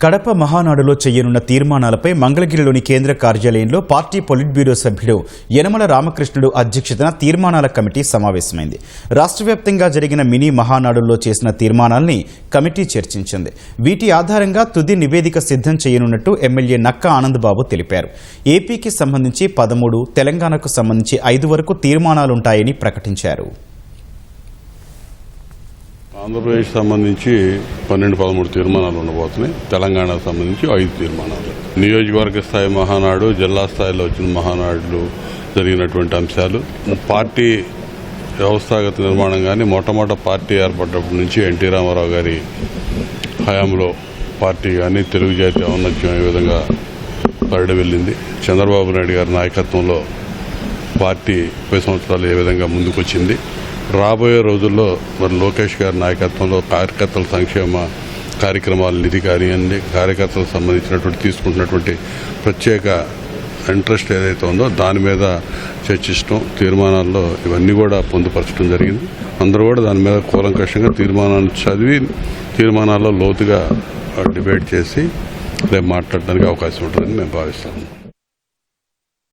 కడప మహానాడులో చేయనున్న తీర్మానాలపై మంగళగిరిలోని కేంద్ర కార్యాలయంలో పార్టీ పొలిట్ బ్యూరో సభ్యుడు యనమల రామకృష్ణుడు అధ్యక్షతన తీర్మానాల కమిటీ సమావేశమైంది. రాష్ట్ర వ్యాప్తంగా జరిగిన మినీ మహానాడుల్లో చేసిన తీర్మానాల్ని కమిటీ చర్చించింది. వీటి ఆధారంగా తుది నివేదిక సిద్ధం చేయనున్నట్టు ఎమ్మెల్యే నక్కా ఆనందబాబు తెలిపారు. ఏపీకి సంబంధించి 13, తెలంగాణకు సంబంధించి 5 వరకు తీర్మానాలుంటాయని ప్రకటించారు. ఆంధ్రప్రదేశ్ సంబంధించి 12-13 తీర్మానాలు ఉండబోతున్నాయి. తెలంగాణకు సంబంధించి 5 తీర్మానాలు. నియోజకవర్గ స్థాయి మహానాడు, జిల్లా స్థాయిలో వచ్చిన మహానాడులు జరిగినటువంటి అంశాలు, పార్టీ వ్యవస్థాగత నిర్మాణం కానీ మొట్టమొదటి పార్టీ ఏర్పడినప్పటి నుంచి ఎన్టీ రామారావు గారి హయాంలో పార్టీ కానీ తెలుగు జాతి ఔన్నత్యం ఏ విధంగా పరిడి వెళ్ళింది, చంద్రబాబు నాయుడు గారి నాయకత్వంలో పార్టీ 30 సంవత్సరాలు ఏ విధంగా ముందుకొచ్చింది, రాబోయే రోజుల్లో మరి లోకేష్ గారి నాయకత్వంలో కార్యకర్తల సంక్షేమ కార్యక్రమాల నిధి కానివ్వండి, కార్యకర్తలకు సంబంధించినటువంటి తీసుకుంటున్నటువంటి ప్రత్యేక ఇంట్రెస్ట్ ఏదైతే ఉందో దాని మీద చర్చించడం, తీర్మానాల్లో ఇవన్నీ కూడా పొందుపరచడం జరిగింది. అందరూ కూడా దాని మీద కూలంకషంగా తీర్మానాన్ని చదివి తీర్మానాల్లో లోతుగా డిబేట్ చేసి రేపు మాట్లాడడానికి అవకాశం ఉంటుందని మేము భావిస్తాము.